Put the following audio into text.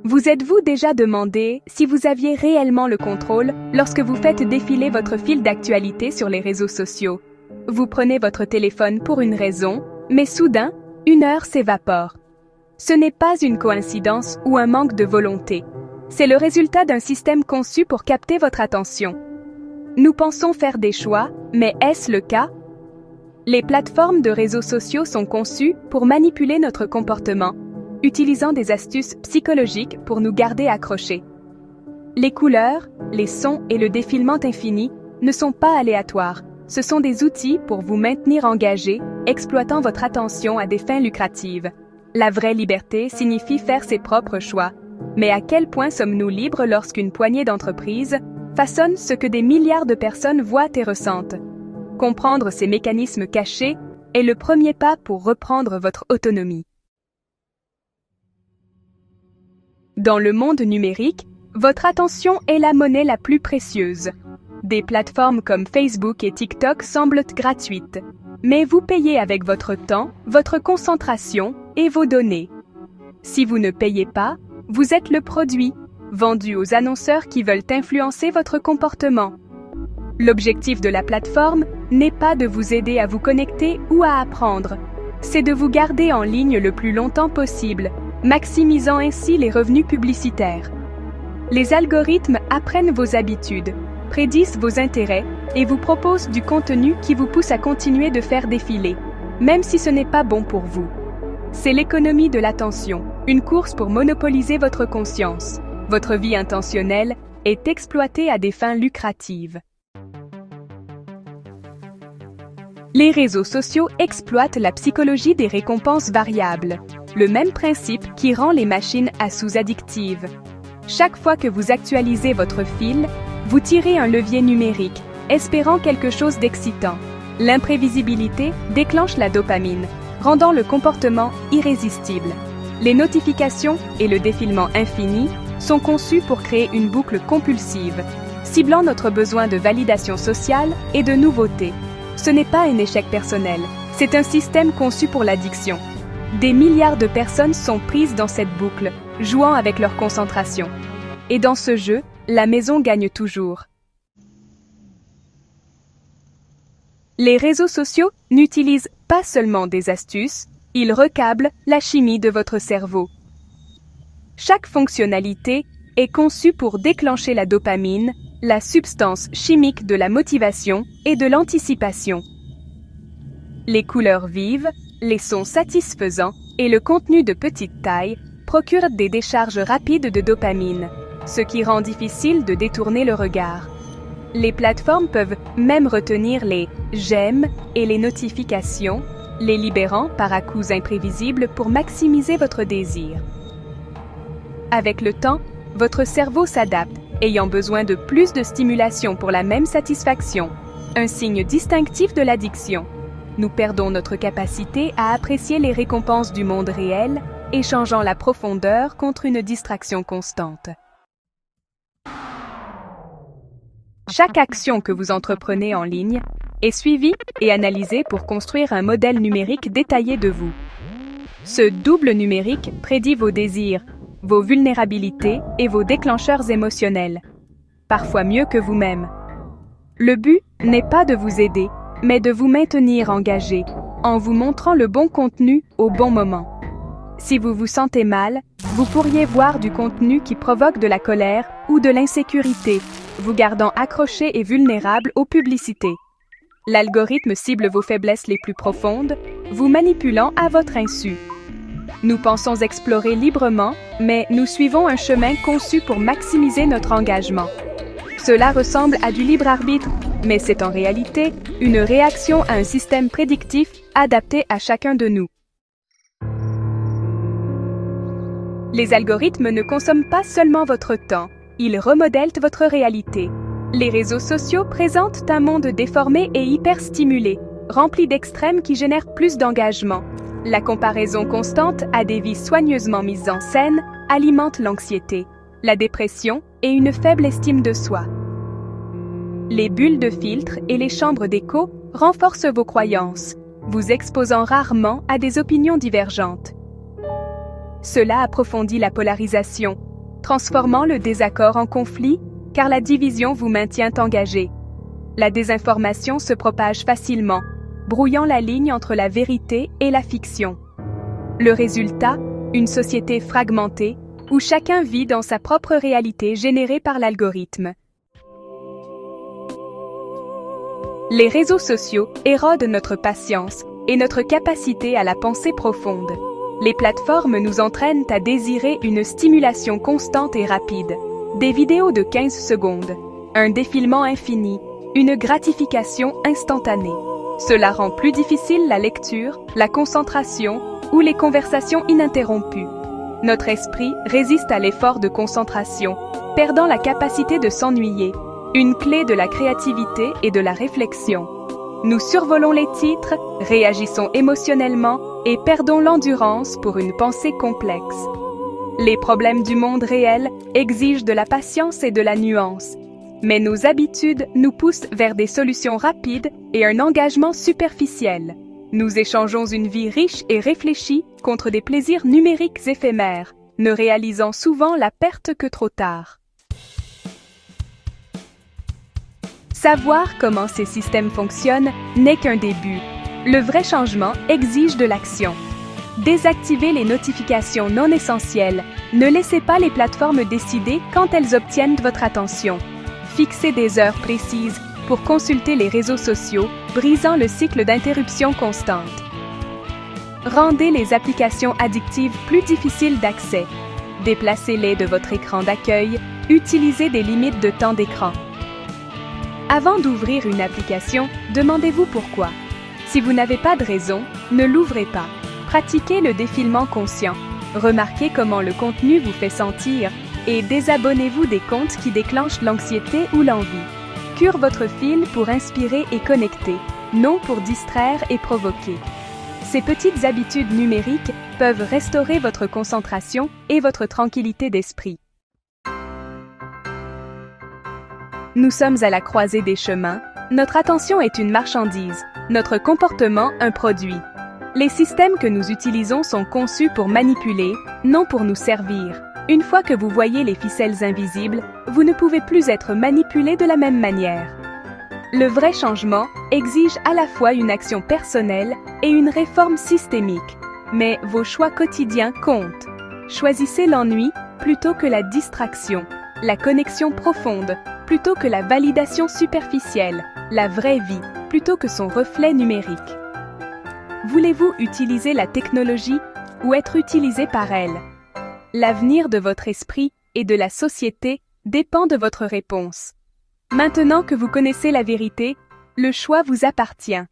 Vous êtes-vous déjà demandé si vous aviez réellement le contrôle lorsque vous faites défiler votre fil d'actualité sur les réseaux sociaux? Vous prenez votre téléphone pour une raison, mais soudain, une heure s'évapore. Ce n'est pas une coïncidence ou un manque de volonté. C'est le résultat d'un système conçu pour capter votre attention. Nous pensons faire des choix, mais est-ce le cas? Les plateformes de réseaux sociaux sont conçues pour manipuler notre comportement, utilisant des astuces psychologiques pour nous garder accrochés. Les couleurs, les sons et le défilement infini ne sont pas aléatoires. Ce sont des outils pour vous maintenir engagés, exploitant votre attention à des fins lucratives. La vraie liberté signifie faire ses propres choix. Mais à quel point sommes-nous libres lorsqu'une poignée d'entreprises façonne ce que des milliards de personnes voient et ressentent? Comprendre ces mécanismes cachés est le premier pas pour reprendre votre autonomie. Dans le monde numérique, votre attention est la monnaie la plus précieuse. Des plateformes comme Facebook et TikTok semblent gratuites, mais vous payez avec votre temps, votre concentration et vos données. Si vous ne payez pas, vous êtes le produit, vendu aux annonceurs qui veulent influencer votre comportement. L'objectif de la plateforme n'est pas de vous aider à vous connecter ou à apprendre, c'est de vous garder en ligne le plus longtemps possible, maximisant ainsi les revenus publicitaires. Les algorithmes apprennent vos habitudes, prédisent vos intérêts et vous proposent du contenu qui vous pousse à continuer de faire défiler, même si ce n'est pas bon pour vous. C'est l'économie de l'attention, une course pour monopoliser votre conscience. Votre vie intentionnelle est exploitée à des fins lucratives. Les réseaux sociaux exploitent la psychologie des récompenses variables, le même principe qui rend les machines à sous-addictives. Chaque fois que vous actualisez votre fil, vous tirez un levier numérique, espérant quelque chose d'excitant. L'imprévisibilité déclenche la dopamine, rendant le comportement irrésistible. Les notifications et le défilement infini sont conçus pour créer une boucle compulsive, ciblant notre besoin de validation sociale et de nouveauté. Ce n'est pas un échec personnel, c'est un système conçu pour l'addiction. Des milliards de personnes sont prises dans cette boucle, jouant avec leur concentration. Et dans ce jeu, la maison gagne toujours. Les réseaux sociaux n'utilisent pas seulement des astuces, ils recablent la chimie de votre cerveau. Chaque fonctionnalité est conçue pour déclencher la dopamine, la substance chimique de la motivation et de l'anticipation. Les couleurs vives, les sons satisfaisants et le contenu de petite taille procurent des décharges rapides de dopamine, ce qui rend difficile de détourner le regard. Les plateformes peuvent même retenir les « j'aime » et les notifications, les libérant par à-coups imprévisibles pour maximiser votre désir. Avec le temps, votre cerveau s'adapte, ayant besoin de plus de stimulation pour la même satisfaction, un signe distinctif de l'addiction. Nous perdons notre capacité à apprécier les récompenses du monde réel, échangeant la profondeur contre une distraction constante. Chaque action que vous entreprenez en ligne est suivie et analysée pour construire un modèle numérique détaillé de vous. Ce double numérique prédit vos désirs, vos vulnérabilités et vos déclencheurs émotionnels, parfois mieux que vous-même. Le but n'est pas de vous aider, mais de vous maintenir engagé, en vous montrant le bon contenu au bon moment. Si vous vous sentez mal, vous pourriez voir du contenu qui provoque de la colère ou de l'insécurité, vous gardant accroché et vulnérable aux publicités. L'algorithme cible vos faiblesses les plus profondes, vous manipulant à votre insu. Nous pensons explorer librement, mais nous suivons un chemin conçu pour maximiser notre engagement. Cela ressemble à du libre arbitre, mais c'est en réalité une réaction à un système prédictif adapté à chacun de nous. Les algorithmes ne consomment pas seulement votre temps, ils remodèlent votre réalité. Les réseaux sociaux présentent un monde déformé et hyperstimulé, rempli d'extrêmes qui génèrent plus d'engagement. La comparaison constante à des vies soigneusement mises en scène alimente l'anxiété, la dépression et une faible estime de soi. Les bulles de filtre et les chambres d'écho renforcent vos croyances, vous exposant rarement à des opinions divergentes. Cela approfondit la polarisation, transformant le désaccord en conflit, car la division vous maintient engagé. La désinformation se propage facilement, brouillant la ligne entre la vérité et la fiction. Le résultat, une société fragmentée, où chacun vit dans sa propre réalité générée par l'algorithme. Les réseaux sociaux érodent notre patience et notre capacité à la pensée profonde. Les plateformes nous entraînent à désirer une stimulation constante et rapide. Des vidéos de 15 secondes, un défilement infini, une gratification instantanée. Cela rend plus difficile la lecture, la concentration ou les conversations ininterrompues. Notre esprit résiste à l'effort de concentration, perdant la capacité de s'ennuyer, une clé de la créativité et de la réflexion. Nous survolons les titres, réagissons émotionnellement et perdons l'endurance pour une pensée complexe. Les problèmes du monde réel exigent de la patience et de la nuance, mais nos habitudes nous poussent vers des solutions rapides et un engagement superficiel. Nous échangeons une vie riche et réfléchie contre des plaisirs numériques éphémères, ne réalisant souvent la perte que trop tard. Savoir comment ces systèmes fonctionnent n'est qu'un début. Le vrai changement exige de l'action. Désactivez les notifications non essentielles. Ne laissez pas les plateformes décider quand elles obtiennent votre attention. Fixez des heures précises pour consulter les réseaux sociaux, brisant le cycle d'interruption constante. Rendez les applications addictives plus difficiles d'accès. Déplacez-les de votre écran d'accueil. Utilisez des limites de temps d'écran. Avant d'ouvrir une application, demandez-vous pourquoi. Si vous n'avez pas de raison, ne l'ouvrez pas. Pratiquez le défilement conscient. Remarquez comment le contenu vous fait sentir et désabonnez-vous des comptes qui déclenchent l'anxiété ou l'envie. Cure votre fil pour inspirer et connecter, non pour distraire et provoquer. Ces petites habitudes numériques peuvent restaurer votre concentration et votre tranquillité d'esprit. Nous sommes à la croisée des chemins. Notre attention est une marchandise, notre comportement un produit. Les systèmes que nous utilisons sont conçus pour manipuler, non pour nous servir. Une fois que vous voyez les ficelles invisibles, vous ne pouvez plus être manipulé de la même manière. Le vrai changement exige à la fois une action personnelle et une réforme systémique. Mais vos choix quotidiens comptent. Choisissez l'ennui plutôt que la distraction, la connexion profonde plutôt que la validation superficielle, la vraie vie plutôt que son reflet numérique. Voulez-vous utiliser la technologie ou être utilisé par elle? L'avenir de votre esprit et de la société dépend de votre réponse. Maintenant que vous connaissez la vérité, le choix vous appartient.